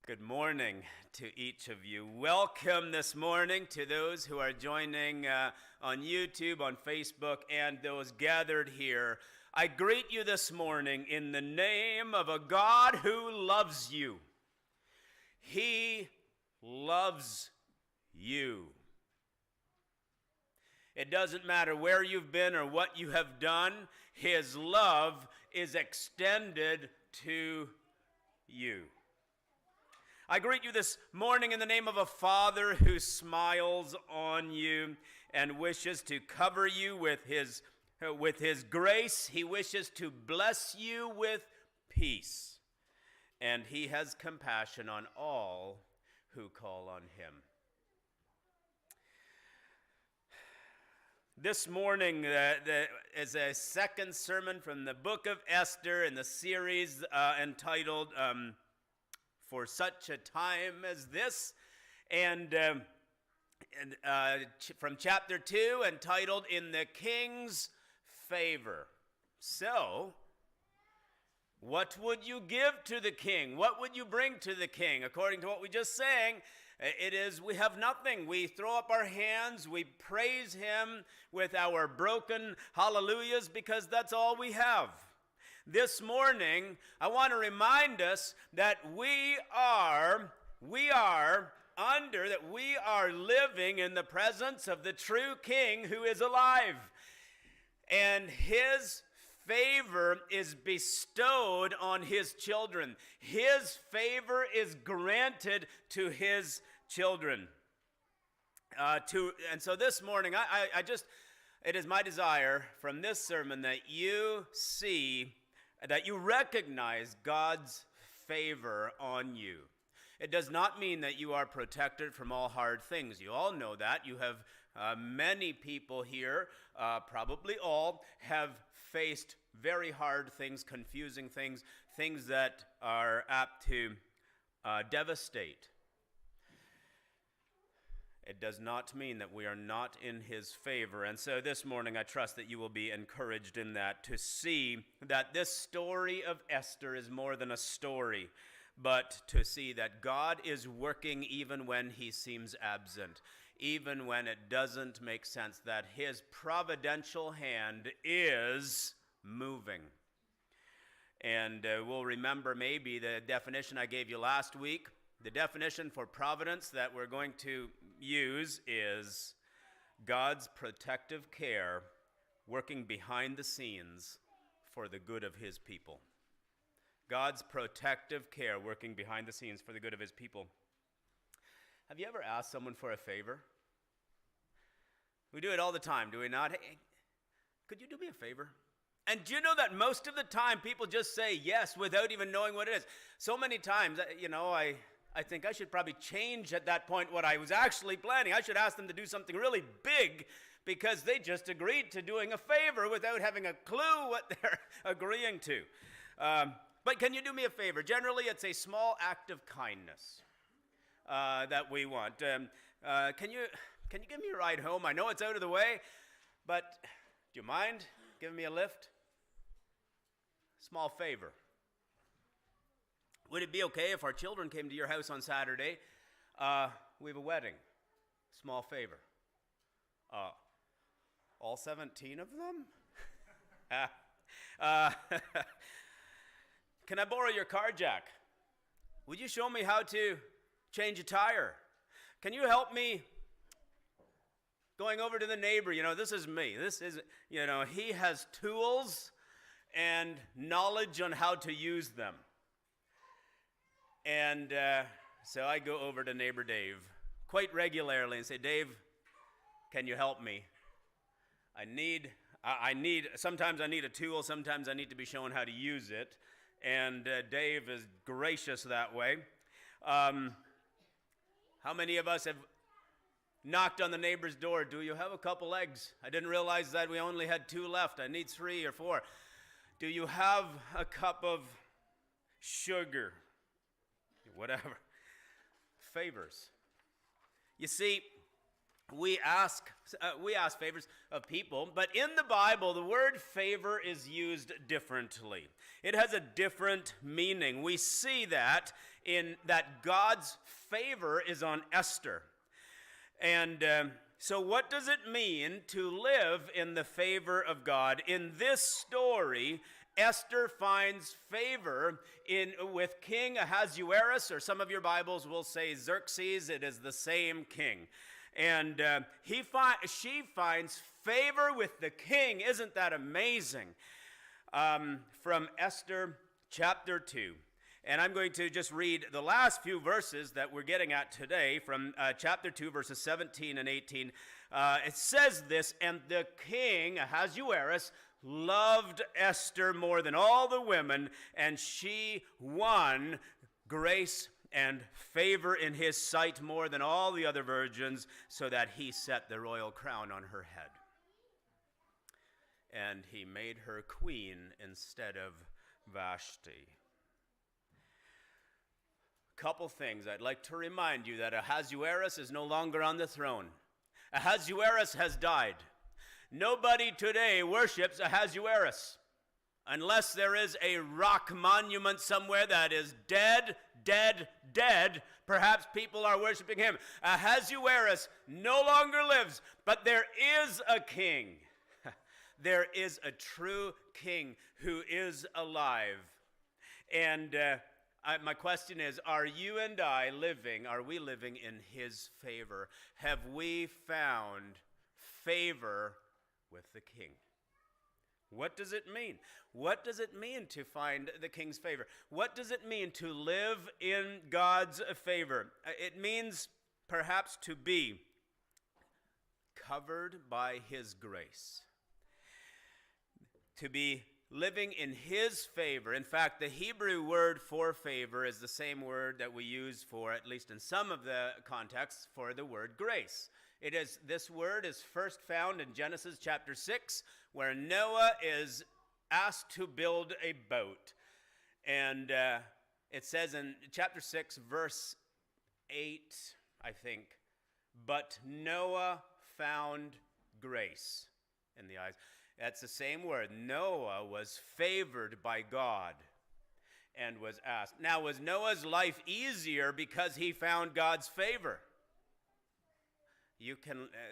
Good morning to each of you. Welcome this morning to those who are joining on YouTube, on Facebook, and those gathered here. I greet you this morning in the name of a God who loves you. He loves you. It doesn't matter where you've been or what you have done, His love is extended to you. I greet you this morning in the name of a Father who smiles on you and wishes to cover you with His grace. He wishes to bless you with peace. And He has compassion on all who call on Him. This morning is a second sermon from the book of Esther in the series entitled For Such a Time as This, and from chapter 2, entitled In the King's Favor. So, what would you give to the king? What would you bring to the king? According to what we just sang, it is we have nothing. We throw up our hands, we praise Him with our broken hallelujahs because that's all we have. This morning, I want to remind us that we are living in the presence of the true King who is alive. And His favor is bestowed on His children. His favor is granted to His children. And so this morning, it is my desire from this sermon that you recognize God's favor on you. It does not mean that you are protected from all hard things. You all know that. You have many people here, probably all, have faced very hard things, confusing things, things that are apt to devastate. It does not mean that we are not in His favor. And so this morning, I trust that you will be encouraged in that, to see that this story of Esther is more than a story, but to see that God is working even when He seems absent, even when it doesn't make sense, that His providential hand is moving. And we'll remember maybe the definition I gave you last week. The definition for providence that we're going to use is God's protective care working behind the scenes for the good of His people. God's protective care working behind the scenes for the good of His people. Have you ever asked someone for a favor? We do it all the time, do we not? Hey, could you do me a favor? And do you know that most of the time people just say yes without even knowing what it is? So many times, I think I should probably change at that point what I was actually planning. I should ask them to do something really big because they just agreed to doing a favor without having a clue what they're agreeing to. But can you do me a favor? Generally, it's a small act of kindness that we want. Can you give me a ride home? I know it's out of the way, but do you mind giving me a lift? Small favor. Would it be okay if our children came to your house on Saturday? We have a wedding. Small favor. All 17 of them? Can I borrow your car, Jack? Would you show me how to change a tire? Can you help me going over to the neighbor? This is me. He has tools and knowledge on how to use them. And so I go over to neighbor Dave quite regularly and say, Dave, can you help me? Sometimes I need a tool, sometimes I need to be shown how to use it. And Dave is gracious that way. How many of us have knocked on the neighbor's door? Do you have a couple eggs? I didn't realize that we only had 2 left. I need 3 or 4. Do you have a cup of sugar? Whatever. Favors. You see, we ask favors of people, but in the Bible, the word favor is used differently. It has a different meaning. We see that in that God's favor is on Esther. And so what does it mean to live in the favor of God? In this story, Esther finds favor with King Ahasuerus, or some of your Bibles will say Xerxes. It is the same king. And she finds favor with the king. Isn't that amazing? From Esther chapter 2. And I'm going to just read the last few verses that we're getting at today from chapter 2, verses 17 and 18. It says this, "And the king, Ahasuerus, loved Esther more than all the women, and she won grace and favor in his sight more than all the other virgins, so that he set the royal crown on her head. And he made her queen instead of Vashti." Couple things. I'd like to remind you that Ahasuerus is no longer on the throne. Ahasuerus has died. Nobody today worships Ahasuerus unless there is a rock monument somewhere that is dead, dead, dead. Perhaps people are worshiping him. Ahasuerus no longer lives, but there is a king. There is a true king who is alive. And my question is, are you and I are we living in his favor? Have we found favor with the king? What does it mean? What does it mean to find the king's favor? What does it mean to live in God's favor? It means perhaps to be covered by his grace. To be living in his favor. In fact, the Hebrew word for favor is the same word that we use for, at least in some of the contexts, for the word grace. This word is first found in Genesis chapter 6, where Noah is asked to build a boat. And it says in chapter 6, verse 8, I think, "But Noah found grace in the eyes." That's the same word. Noah was favored by God and was asked. Now, was Noah's life easier because he found God's favor?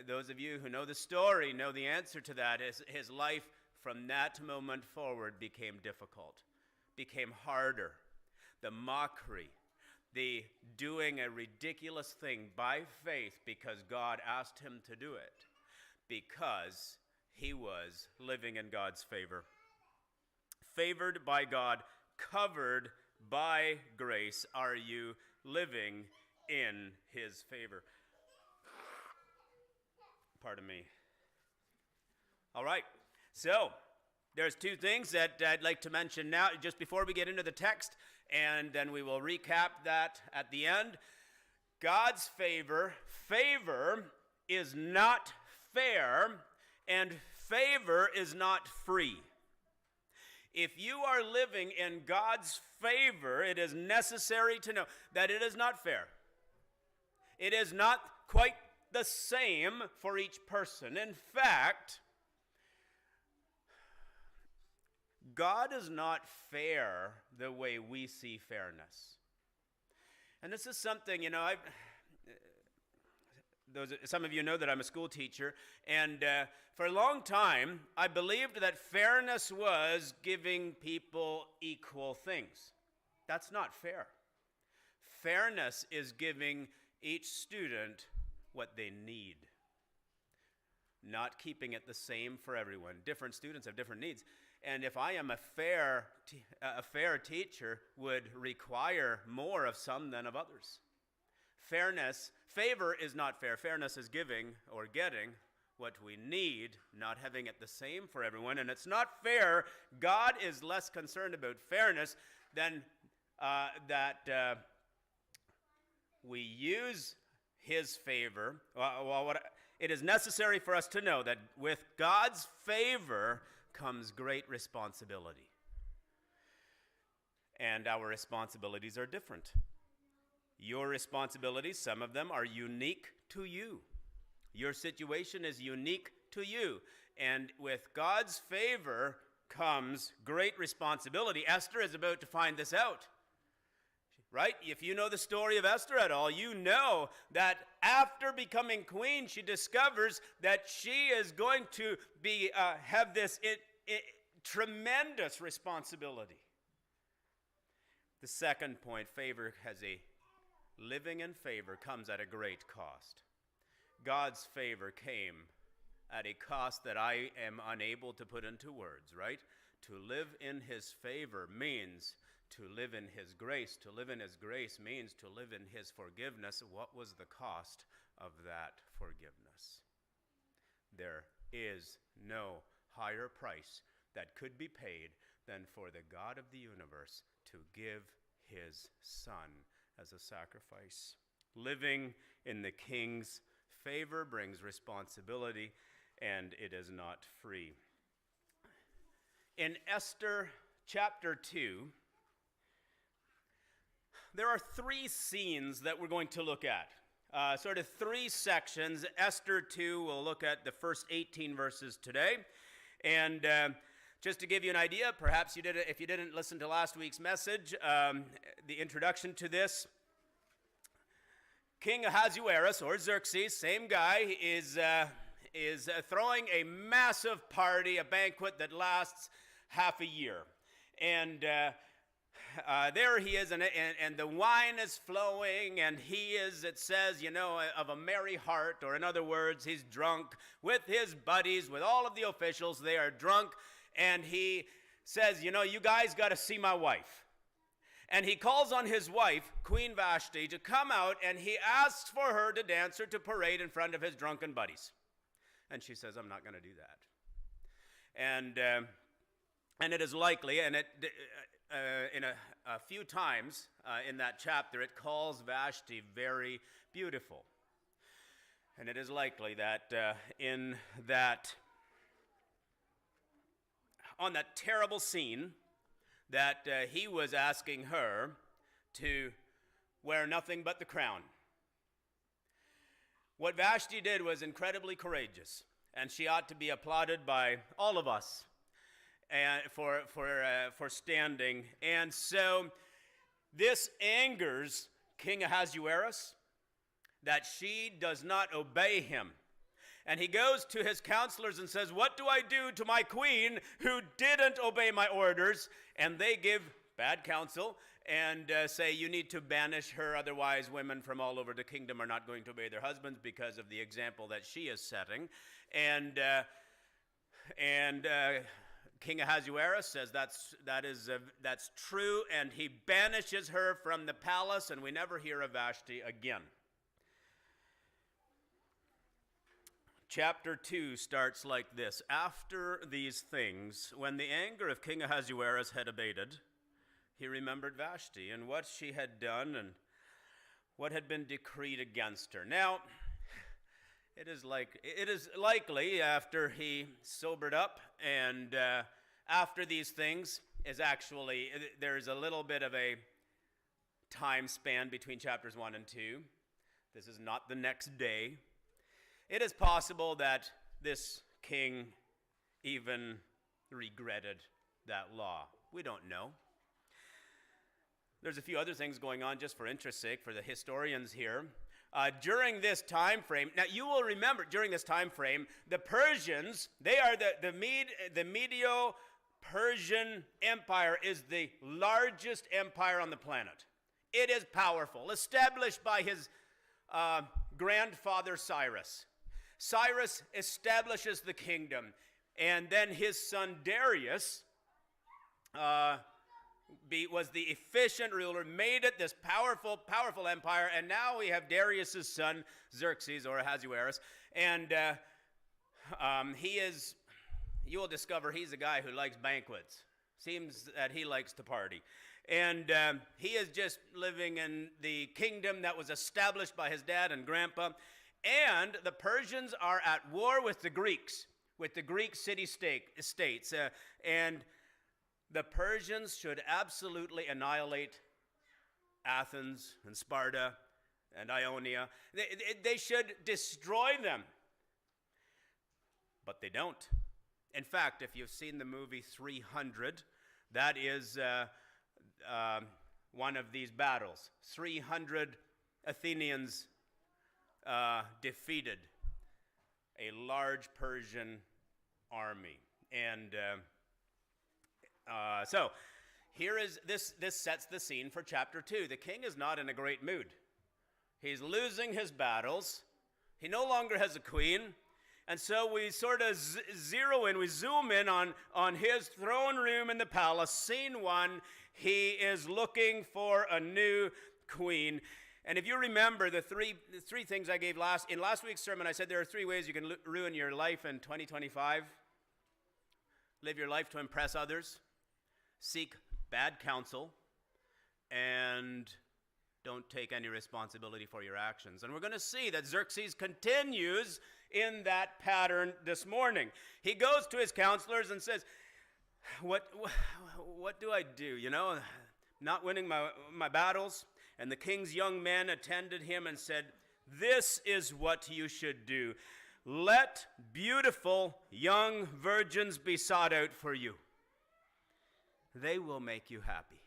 Those of you who know the story know the answer to that. His life from that moment forward became difficult, became harder. The mockery, the doing a ridiculous thing by faith because God asked him to do it, because he was living in God's favor. Favored by God, covered by grace. Are you living in his favor? Pardon me. All right. So, there's two things that I'd like to mention now, just before we get into the text, and then we will recap that at the end. God's favor is not fair, and favor is not free. If you are living in God's favor, it is necessary to know that it is not fair. It is not quite the same for each person. In fact, God is not fair the way we see fairness. And this is something, some of you know that I'm a school teacher, and for a long time, I believed that fairness was giving people equal things. That's not fair. Fairness is giving each student what they need, not keeping it the same for everyone. Different students have different needs, and if I am a fair teacher, would require more of some than of others. Favor is not fair. Fairness is giving or getting what we need, not having it the same for everyone. And it's not fair. God is less concerned about fairness than that we use his favor. It is necessary for us to know that with God's favor comes great responsibility. And our responsibilities are different. Your responsibilities, some of them are unique to you. Your situation is unique to you. And with God's favor comes great responsibility. Esther is about to find this out. right? If you know the story of Esther at all, you know that after becoming queen, she discovers that she is going to have this tremendous responsibility. The second point, living in favor comes at a great cost. God's favor came at a cost that I am unable to put into words, right? To live in his favor means to live in his grace. To live in his grace means to live in his forgiveness. What was the cost of that forgiveness? There is no higher price that could be paid than for the God of the universe to give his Son as a sacrifice. Living in the king's favor brings responsibility, and it is not free. In Esther chapter 2, there are three scenes that we're going to look at. Sort of three sections. Esther 2, we'll look at the first 18 verses today. And just to give you an idea, perhaps if you didn't listen to last week's message, the introduction to this, King Ahasuerus, or Xerxes, same guy, is throwing a massive party, a banquet that lasts half a year. And there he is, and the wine is flowing, and he is, it says, of a merry heart, or in other words, he's drunk with his buddies, with all of the officials. They are drunk, and he says, you guys got to see my wife. And he calls on his wife, Queen Vashti, to come out, and he asks for her to dance or to parade in front of his drunken buddies. And she says, I'm not going to do that. And it is likely, and in a few times in that chapter, it calls Vashti very beautiful. And it is likely that on that terrible scene, that he was asking her to wear nothing but the crown. What Vashti did was incredibly courageous, and she ought to be applauded by all of us and for standing. And so this angers King Ahasuerus, that she does not obey him. And he goes to his counselors and says, what do I do to my queen who didn't obey my orders? And they give bad counsel and say, you need to banish her, otherwise women from all over the kingdom are not going to obey their husbands because of the example that she is setting. And King Ahasuerus says that's true, and he banishes her from the palace, and we never hear of Vashti again. Chapter 2 starts like this. After these things, when the anger of King Ahasuerus had abated, he remembered Vashti and what she had done and what had been decreed against her. Now, it is likely after he sobered up and after these things there's a little bit of a time span between chapters 1 and 2. This is not the next day. It is possible that this king even regretted that law. We don't know. There's a few other things going on just for interest's sake for the historians here. During this time frame, now you will remember during this time frame, the Persians, they are the Medo-Persian Empire is the largest empire on the planet. It is powerful, established by his grandfather Cyrus. Cyrus establishes the kingdom, and then his son Darius was the efficient ruler, made it this powerful empire, and now we have Darius's son Xerxes, or Ahasuerus, and you will discover he's a guy who likes banquets. Seems that he likes to party. And he is just living in the kingdom that was established by his dad and grandpa. And the Persians are at war with the Greeks, with the Greek city-states. And the Persians should absolutely annihilate Athens and Sparta and Ionia. They should destroy them. But they don't. In fact, if you've seen the movie 300, that is one of these battles. 300 Athenians defeated a large Persian army. And so here is this sets the scene for chapter 2. The king is not in a great mood. He's losing his battles. He no longer has a queen. And so we sort of zoom in on his throne room in the palace. Scene 1, he is looking for a new queen. And if you remember the three things I gave in last week's sermon, I said there are 3 ways you can ruin your life in 2025. Live your life to impress others, seek bad counsel, and don't take any responsibility for your actions. And we're going to see that Xerxes continues in that pattern this morning. He goes to his counselors and says, what do I do? You know, not winning my battles. And the king's young men attended him and said, this is what you should do. Let beautiful young virgins be sought out for you. They will make you happy.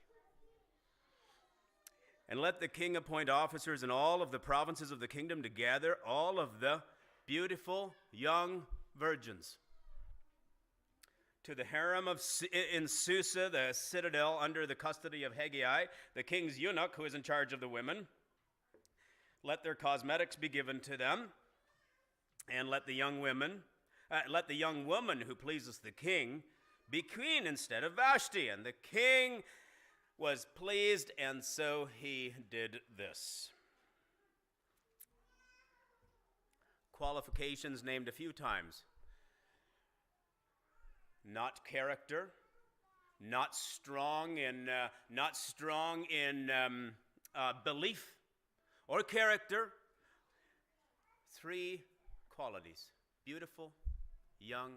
And let the king appoint officers in all of the provinces of the kingdom to gather all of the beautiful young virgins to the harem in Susa, the citadel under the custody of Haggai, the king's eunuch who is in charge of the women. Let their cosmetics be given to them, and let the young woman who pleases the king be queen instead of Vashti. And the king was pleased, and so he did this. Qualifications named a few times. Not character, not strong in belief or character. 3 qualities: beautiful, young,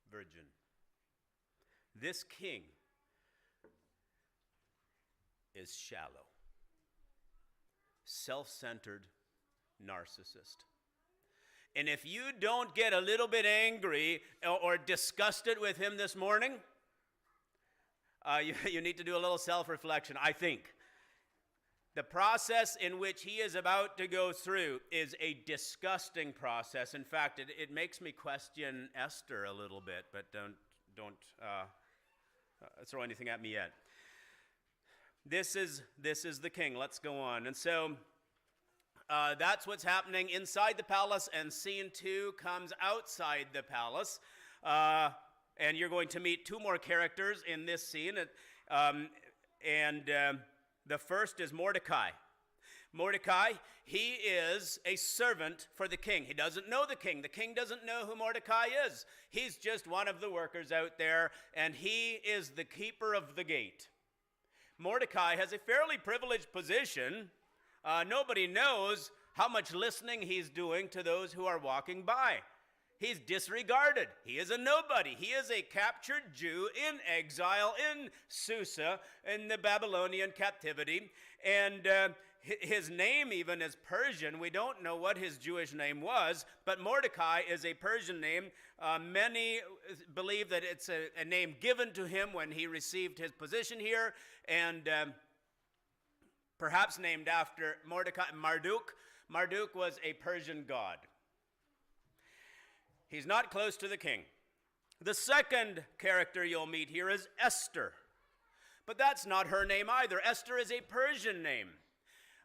virgin. This king is shallow, self-centered narcissist. And if you don't get a little bit angry or disgusted with him this morning, you need to do a little self-reflection, I think. The process in which he is about to go through is a disgusting process. In fact, it makes me question Esther a little bit, but don't throw anything at me yet. This is the king. Let's go on. And so that's what's happening inside the palace, and scene 2 comes outside the palace. And you're going to meet 2 more characters in this scene. The first is Mordecai. Mordecai, he is a servant for the king. He doesn't know the king. The king doesn't know who Mordecai is. He's just one of the workers out there, and he is the keeper of the gate. Mordecai has a fairly privileged position. Nobody knows how much listening he's doing to those who are walking by. He's disregarded. He is a nobody. He is a captured Jew in exile in Susa in the Babylonian captivity. And his name even is Persian. We don't know what his Jewish name was, but Mordecai is a Persian name. Many believe that it's a name given to him when he received his position here, and perhaps named after Mordecai. Marduk. Marduk was a Persian god. He's not close to the king. The second character you'll meet here is Esther. But that's not her name either. Esther is a Persian name.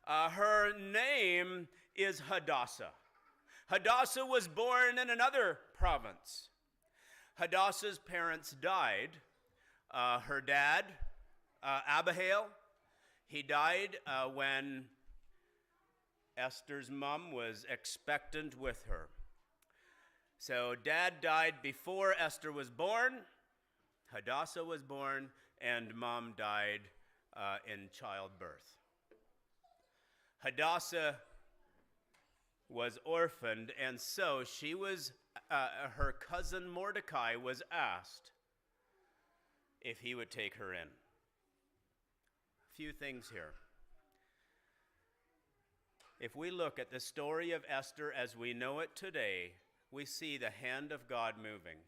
Her name is Hadassah. Hadassah was born in another province. Hadassah's parents died. Her dad, Abihail, he died when Esther's mom was expectant with her. So dad died before Esther was born, Hadassah was born, and mom died in childbirth. Hadassah was orphaned, and so she was, her cousin Mordecai was asked if he would take her in. A few things here. If we look at the story of Esther as we know it today, we see the hand of God moving.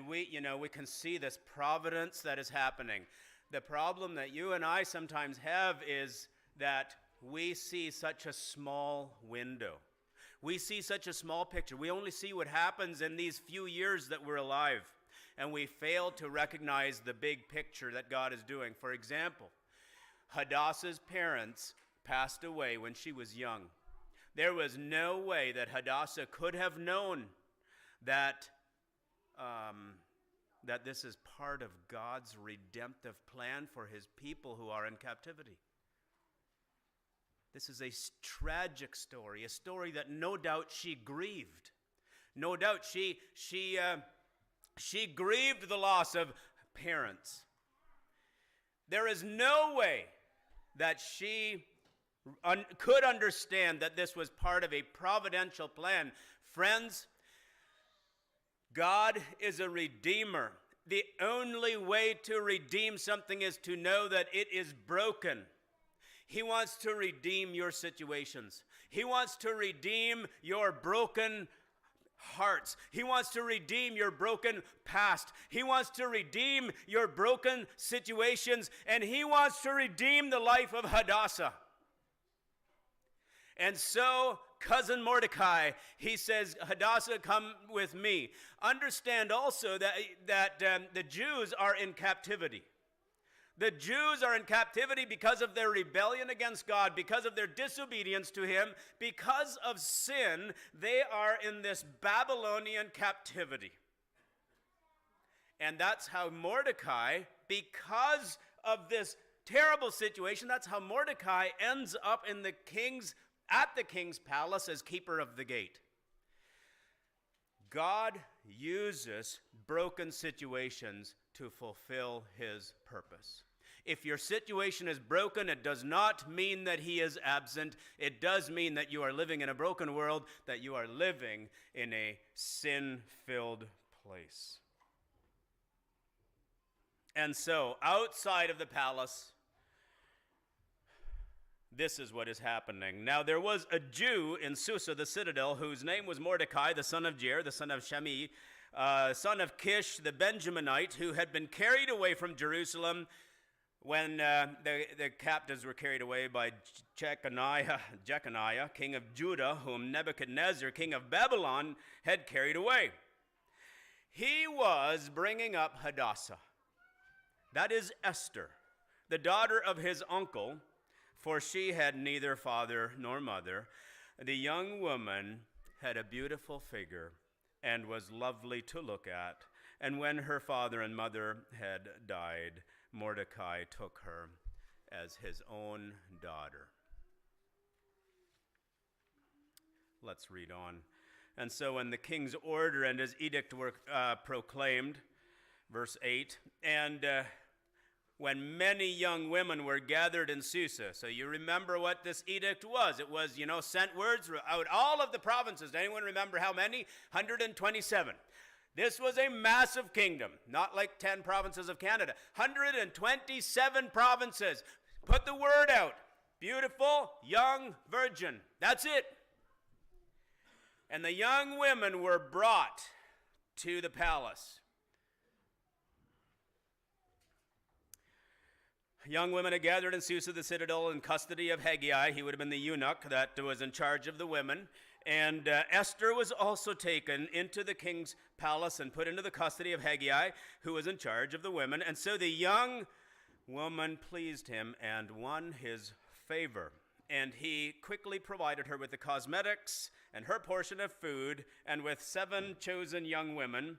We can see this providence that is happening. The problem that you and I sometimes have is that we see such a small window. We see such a small picture. We only see what happens in these few years that we're alive. And we fail to recognize the big picture that God is doing. For example, Hadassah's parents passed away when she was young. There was no way that Hadassah could have known that this is part of God's redemptive plan for his people who are in captivity. This is a tragic story, a story that no doubt she grieved. No doubt she grieved the loss of parents. There is no way that she could understand that this was part of a providential plan. Friends, God is a redeemer. The only way to redeem something is to know that it is broken. He wants to redeem your situations. He wants to redeem your broken hearts. He wants to redeem your broken past. He wants to redeem your broken situations. And he wants to redeem the life of Hadassah. And so, cousin Mordecai, he says, Hadassah, come with me. Understand also that the Jews are in captivity. The Jews are in captivity because of their rebellion against God, because of their disobedience to him, because of sin. They are in this Babylonian captivity. And that's how Mordecai, because of this terrible situation, that's how Mordecai ends up at the king's palace as keeper of the gate. God uses broken situations to fulfill his purpose. If your situation is broken, it does not mean that he is absent. It does mean that you are living in a broken world, that you are living in a sin-filled place. And so, outside of the palace, this is what is happening. Now, there was a Jew in Susa, the citadel, whose name was Mordecai, the son of Jair, the son of Shimei, son of Kish, the Benjaminite, who had been carried away from Jerusalem when the captives were carried away by Jeconiah, king of Judah, whom Nebuchadnezzar, king of Babylon, had carried away. He was bringing up Hadassah. That is Esther, the daughter of his uncle, for she had neither father nor mother. The young woman had a beautiful figure and was lovely to look at. And when her father and mother had died, Mordecai took her as his own daughter. Let's read on. And so when the king's order and his edict were proclaimed, verse 8, and when many young women were gathered in Susa. So you remember what this edict was. It was, sent words out all of the provinces. Anyone remember how many? 127. This was a massive kingdom, not like 10 provinces of Canada. 127 provinces. Put the word out. Beautiful, young virgin. That's it. And the young women were brought to the palace. Young women had gathered in Susa, the citadel, in custody of Haggai. He would have been the eunuch that was in charge of the women. And Esther was also taken into the king's palace and put into the custody of Haggai, who was in charge of the women. And so the young woman pleased him and won his favor. And he quickly provided her with the cosmetics and her portion of food, and with 7 chosen young women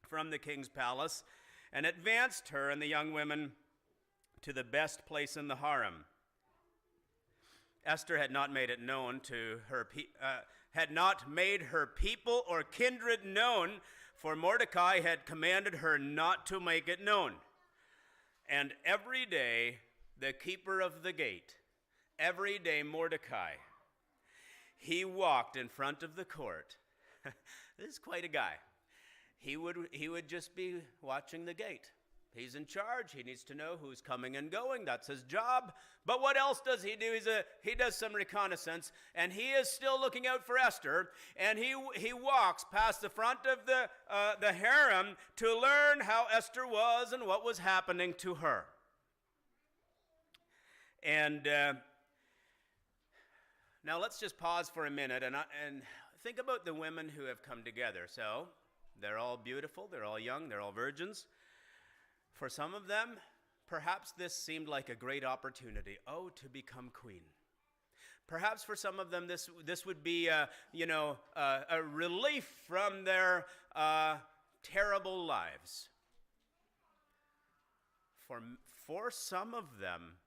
from the king's palace, and advanced her and the young women to the best place in the harem. Esther had not made it known to her had not made her people or kindred known, for Mordecai had commanded her not to make it known. And every day the keeper of the gate, every day Mordecai, he walked in front of the court. This is quite a guy. He would just be watching the gate. He's in charge. He needs to know who's coming and going. That's his job. But what else does he do? He does some reconnaissance, and he is still looking out for Esther, and he walks past the front of the harem to learn how Esther was and what was happening to her. And now let's just pause for a minute and think about the women who have come together. So they're all beautiful, they're all young, they're all virgins. For some of them, perhaps this seemed like a great opportunity. Oh, to become queen. Perhaps for some of them, this would be a relief from their terrible lives. For some of them,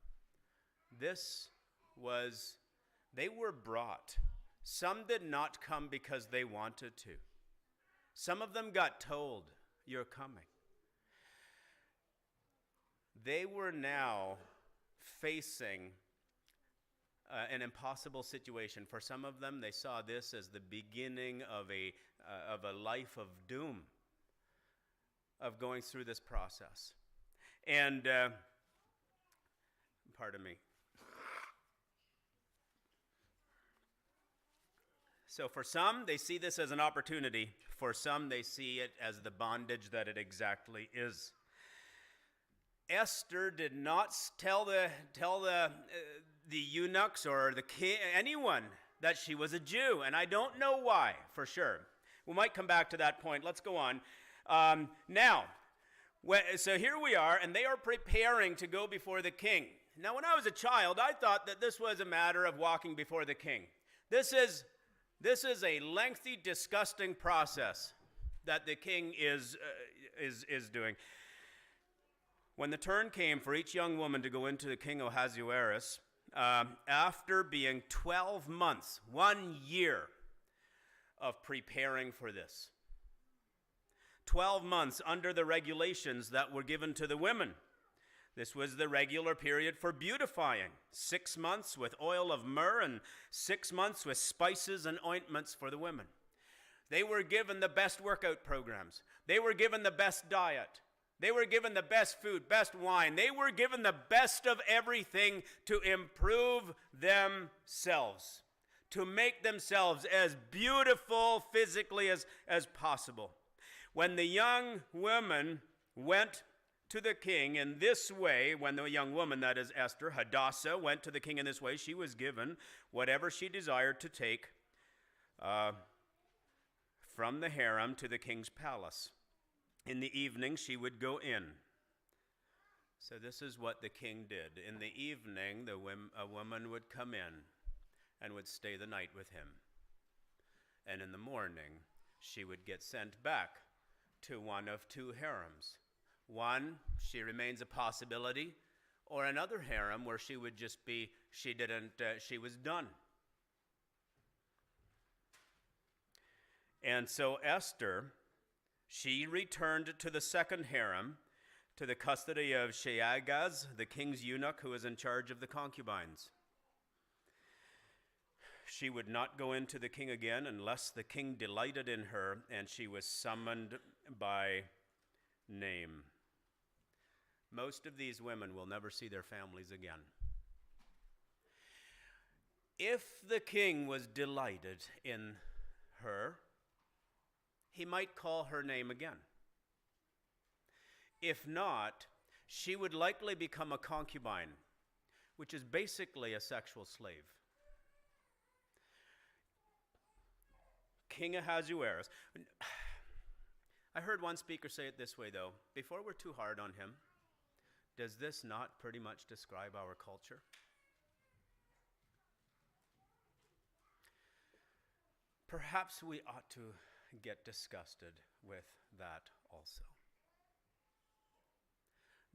they were brought. Some did not come because they wanted to. Some of them got told, "You're coming." They were now facing an impossible situation. For some of them, they saw this as the beginning of a life of doom, of going through this process. And, pardon me. So for some, they see this as an opportunity. For some, they see it as the bondage that it exactly is. Esther did not tell the eunuchs or the king, anyone, that she was a Jew, and I don't know why for sure. We might come back to that point. Let's go on. So here we are, and they are preparing to go before the king. Now, when I was a child, I thought that this was a matter of walking before the king. This is a lengthy, disgusting process that the king is doing. When the turn came for each young woman to go into the King Ahasuerus, after being 12 months, 1 year of preparing for this, 12 months under the regulations that were given to the women. This was the regular period for beautifying. 6 months with oil of myrrh and 6 months with spices and ointments for the women. They were given the best workout programs. They were given the best diet. They were given the best food, best wine. They were given the best of everything to improve themselves, to make themselves as beautiful physically as possible. When the young woman went to the king in this way, when the young woman, that is Esther, Hadassah, went to the king in this way, she was given whatever she desired to take from the harem to the king's palace. In the evening, she would go in. So this is what the king did. In the evening, a woman would come in and would stay the night with him. And in the morning, she would get sent back to one of two harems. One, she remains a possibility, or another harem where she would just be, she was done. And so Esther, she returned to the second harem, to the custody of Shaagaz, the king's eunuch who was in charge of the concubines. She would not go into the king again unless the king delighted in her and she was summoned by name. Most of these women will never see their families again. If the king was delighted in her, he might call her name again. If not, she would likely become a concubine, which is basically a sexual slave. King Ahasuerus. I heard one speaker say it this way, though. Before we're too hard on him, does this not pretty much describe our culture? Perhaps we ought to get disgusted with that also.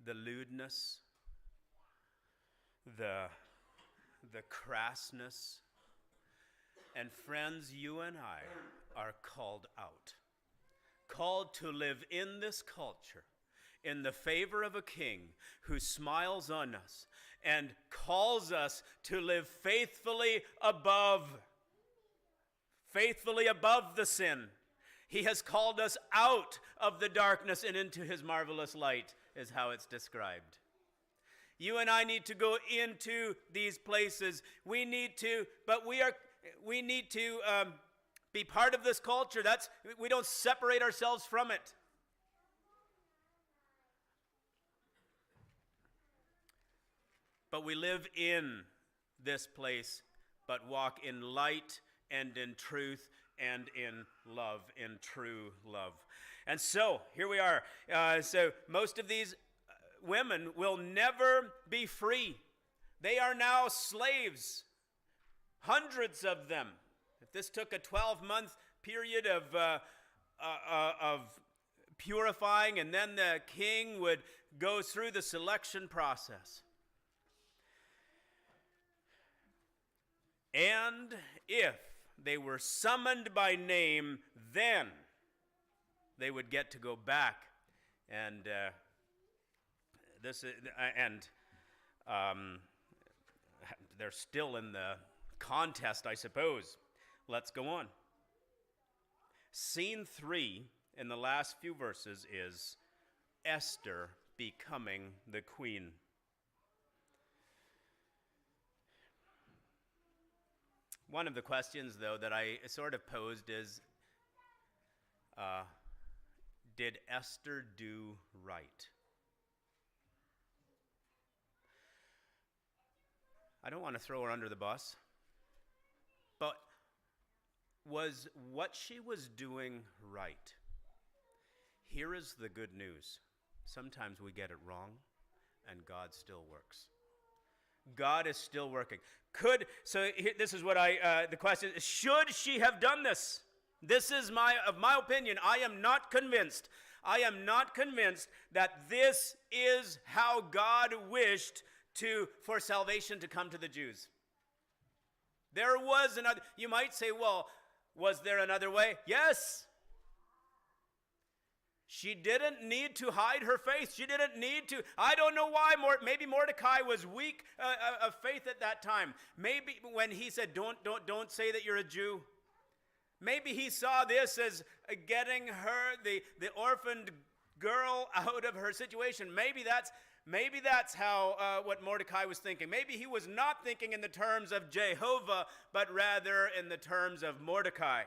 The lewdness, the crassness, and friends, you and I are called out, called to live in this culture, in the favor of a king who smiles on us and calls us to live faithfully above the sin. He has called us out of the darkness and into his marvelous light, is how it's described. You and I need to go into these places. We need to be part of this culture. We don't separate ourselves from it. But but we live in this place, but walk in light and in truth and in love, in true love. And so, here we are. So most of these women will never be free. They are now slaves, hundreds of them. If this took a 12-month period of purifying, and then the king would go through the selection process. And if they were summoned by name, then they would get to go back, and they're still in the contest, I suppose. Let's go on. Scene 3 in the last few verses is Esther becoming the queen. One of the questions, though, that I sort of posed is, did Esther do right? I don't want to throw her under the bus, but was what she was doing right? Here is the good news. Sometimes we get it wrong, and God still works. God is still working. This is what the question is, should she have done this? This is my opinion. I am not convinced. I am not convinced that this is how God wished for salvation to come to the Jews. There was another. You might say, well, was there another way? Yes. She didn't need to hide her faith. She didn't need to. I don't know why. Maybe Mordecai was weak of faith at that time. Maybe when he said, don't say that you're a Jew. Maybe he saw this as getting her, the orphaned girl, out of her situation. Maybe that's how what Mordecai was thinking. Maybe he was not thinking in the terms of Jehovah, but rather in the terms of Mordecai.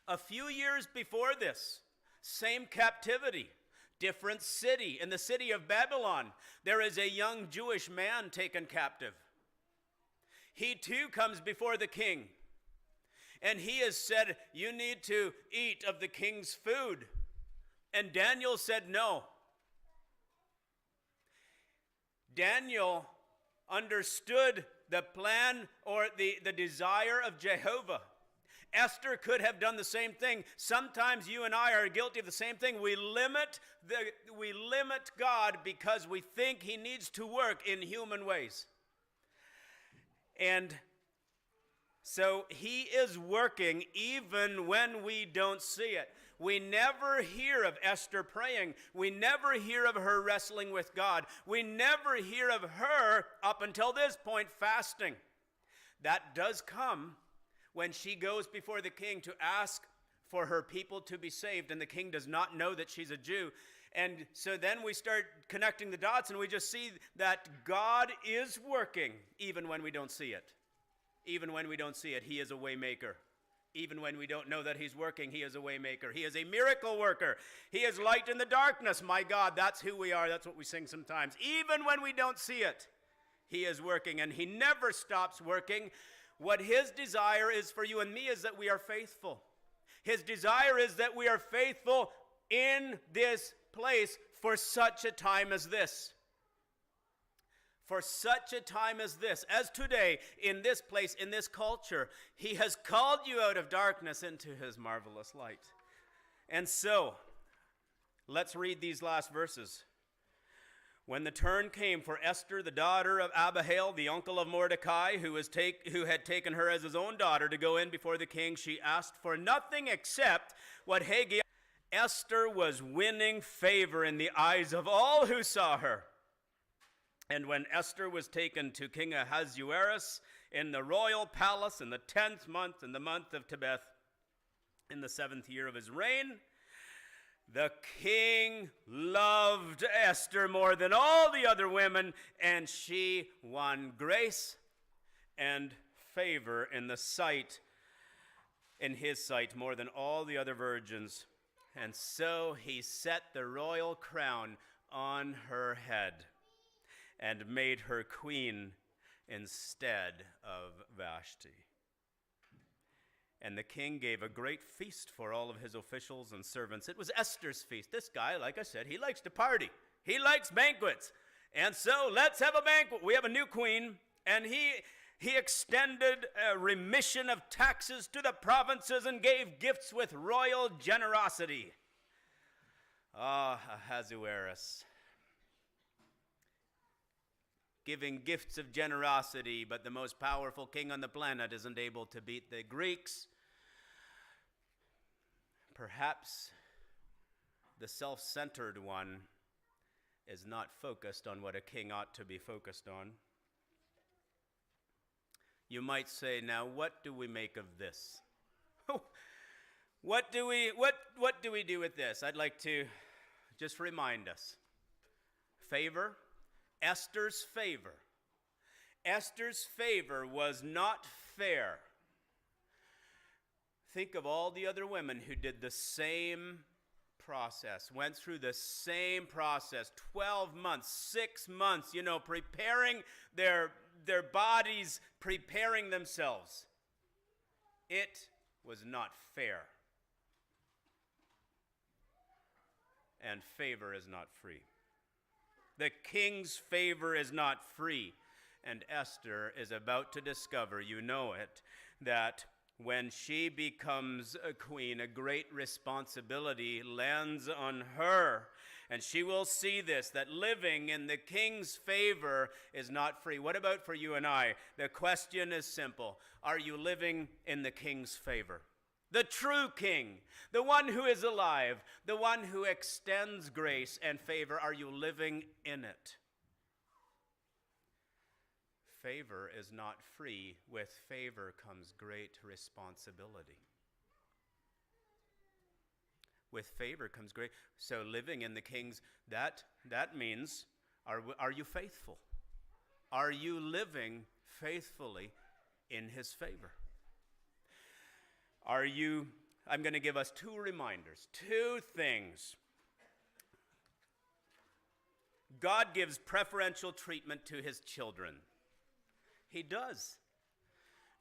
A few years before this, same captivity, different city. In the city of Babylon, there is a young Jewish man taken captive. He too comes before the king, and he has said, you need to eat of the king's food. And Daniel said no. Daniel understood the plan or the desire of Jehovah. Esther could have done the same thing. Sometimes you and I are guilty of the same thing. We limit God because we think he needs to work in human ways. And so he is working even when we don't see it. We never hear of Esther praying. We never hear of her wrestling with God. We never hear of her, up until this point, fasting. That does come when she goes before the king to ask for her people to be saved, and the king does not know that she's a Jew. And so then we start connecting the dots, and we just see that God is working even when we don't see it. Even when we don't see it, he is a way maker. Even when we don't know that he's working, he is a way maker. He is a miracle worker. He is light in the darkness. My God, that's who we are. That's what we sing sometimes. Even when we don't see it, he is working, and he never stops working. What his desire is for you and me is that we are faithful. His desire is that we are faithful in this place for such a time as this. For such a time as this, as today, in this place, in this culture, he has called you out of darkness into his marvelous light. And so, let's read these last verses. When the turn came for Esther, the daughter of Abihail, the uncle of Mordecai, who had taken her as his own daughter to go in before the king, she asked for nothing except what Haggai. Esther was winning favor in the eyes of all who saw her. And when Esther was taken to King Ahasuerus in the royal palace in the 10th month, in the month of Tebeth, in the 7th year of his reign, the king loved Esther more than all the other women, and she won grace and favor in his sight more than all the other virgins. And so he set the royal crown on her head. and made her queen instead of Vashti. And the king gave a great feast for all of his officials and servants. It was Esther's feast. This guy, like I said, he likes to party. He likes banquets. And so let's have a banquet. We have a new queen, and he extended a remission of taxes to the provinces and gave gifts with royal generosity. Ahasuerus. Giving gifts of generosity, but the most powerful king on the planet isn't able to beat the Greeks. Perhaps the self-centered one is not focused on what a king ought to be focused on. You might say, now what do we make of this? What do we do with this? I'd like to just remind us. Favor. Esther's favor. Esther's favor was not fair. Think of all the other women who did the same process, went through the same process, 12 months, 6 months, preparing their bodies, preparing themselves. It was not fair. And favor is not free. The king's favor is not free. And Esther is about to discover, you know it, that when she becomes a queen, a great responsibility lands on her. And she will see this, that living in the king's favor is not free. What about for you and I? The question is simple. Are you living in the king's favor? The true king, the one who is alive, the one who extends grace and favor, are you living in it? Favor is not free. With favor comes great responsibility. With favor comes great. So living in the king's, that means, are you faithful? Are you living faithfully in his favor? I'm going to give us two reminders, two things. God gives preferential treatment to his children. He does.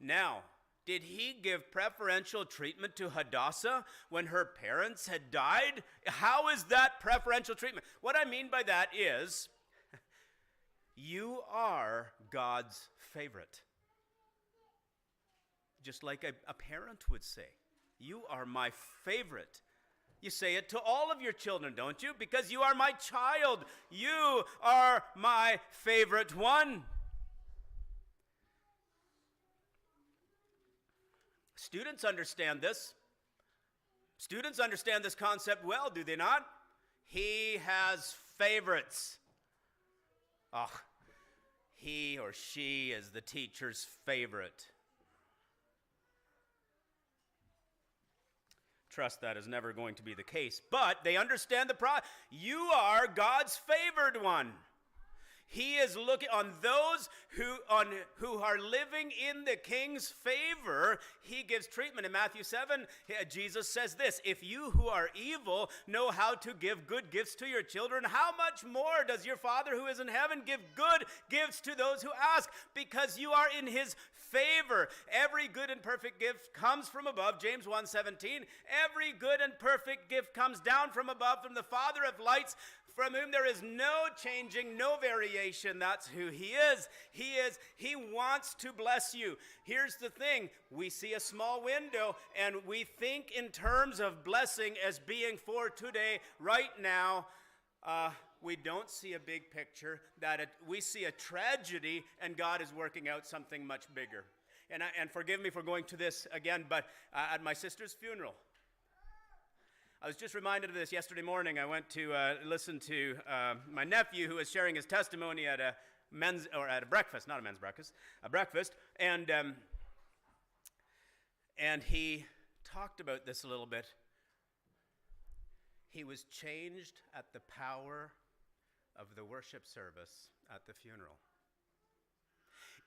Now, did he give preferential treatment to Hadassah when her parents had died? How is that preferential treatment? What I mean by that is, you are God's favorite. Just like a parent would say, you are my favorite. You say it to all of your children, don't you? Because you are my child. You are my favorite one. Students understand this. Students understand this concept well, do they not? He has favorites. He or she is the teacher's favorite. Trust that is never going to be the case. But they understand you are God's favored one. He is looking on those who are living in the king's favor. He gives treatment. In Matthew 7, Jesus says this, if you who are evil know how to give good gifts to your children, how much more does your Father who is in heaven give good gifts to those who ask? Because you are in his favor. Every good and perfect gift comes from above, James 1:17. Every good and perfect gift comes down from above, from the Father of lights, from whom there is no changing, no variation. That's who he is. He wants to bless you. Here's the thing. We see a small window, and we think in terms of blessing as being for today, right now. We don't see a big picture. We see a tragedy, and God is working out something much bigger. And forgive me for going to this again, but at my sister's funeral, I was just reminded of this yesterday morning. I went to listen to my nephew who was sharing his testimony at a breakfast, not a men's breakfast, a breakfast, and he talked about this a little bit. He was changed at the power of the worship service at the funeral.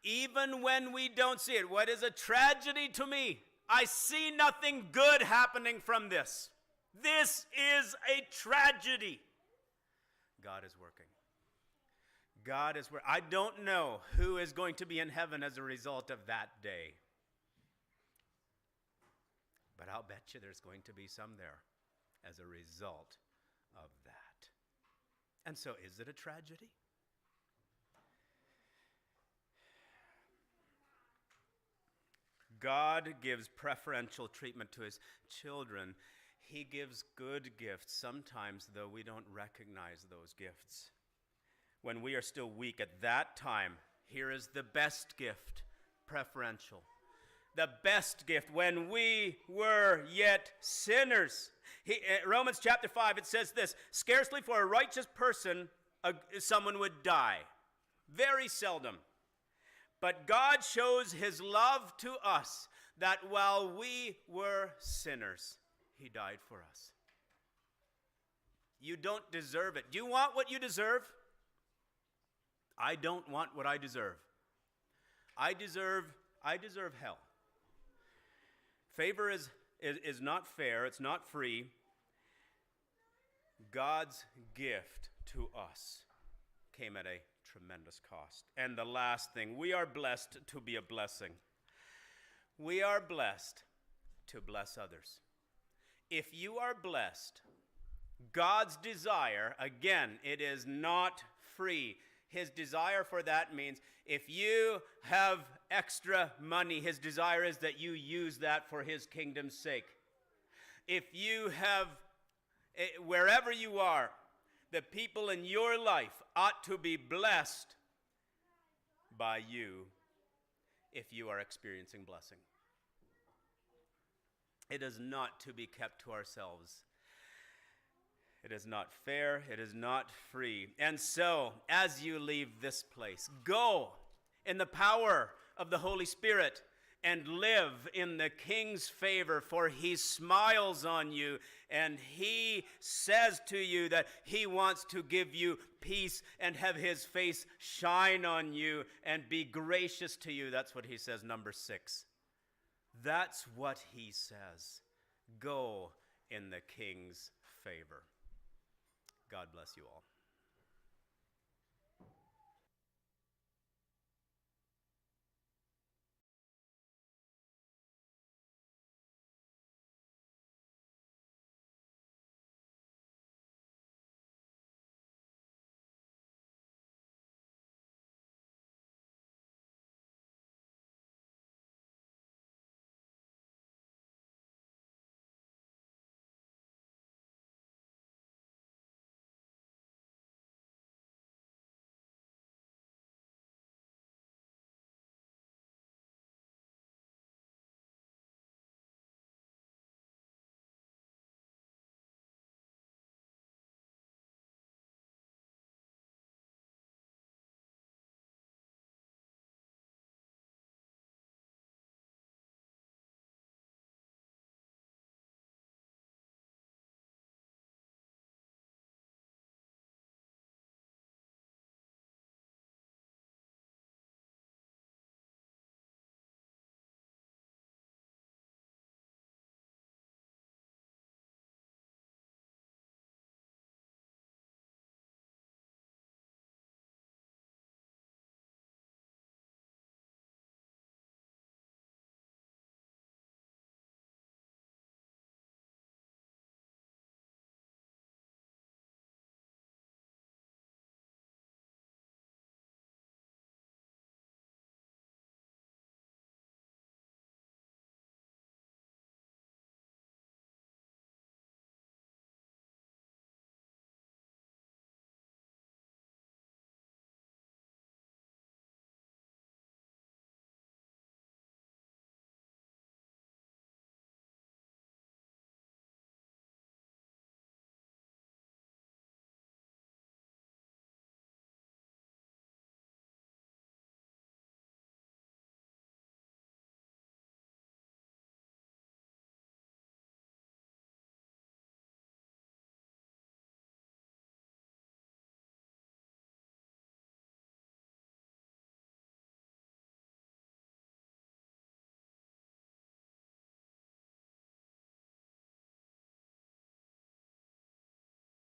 Even when we don't see it, what is a tragedy to me? I see nothing good happening from this. This is a tragedy. God is working. God is where. I don't know who is going to be in heaven as a result of that day. But I'll bet you there's going to be some there as a result of that. And so is it a tragedy? God gives preferential treatment to his children. He gives good gifts. Sometimes, though, we don't recognize those gifts. When we are still weak at that time, here is the best gift, preferential. The best gift when we were yet sinners. Romans chapter 5, it says this, scarcely for a righteous person someone would die. Very seldom. But God shows his love to us that while we were sinners, he died for us. You don't deserve it. Do you want what you deserve? I don't want what I deserve. I deserve hell. Favor is not fair. It's not free. God's gift to us came at a tremendous cost. And the last thing, we are blessed to be a blessing. We are blessed to bless others. If you are blessed, God's desire, again, it is not free. His desire for that means if you have extra money, his desire is that you use that for his kingdom's sake. If you have, wherever you are, the people in your life ought to be blessed by you if you are experiencing blessing. It is not to be kept to ourselves. It is not fair. It is not free. And so, as you leave this place, go in the power of the Holy Spirit and live in the King's favor, for he smiles on you and he says to you that he wants to give you peace and have his face shine on you and be gracious to you. That's what he says, number 6. That's what he says. Go in the King's favor. God bless you all.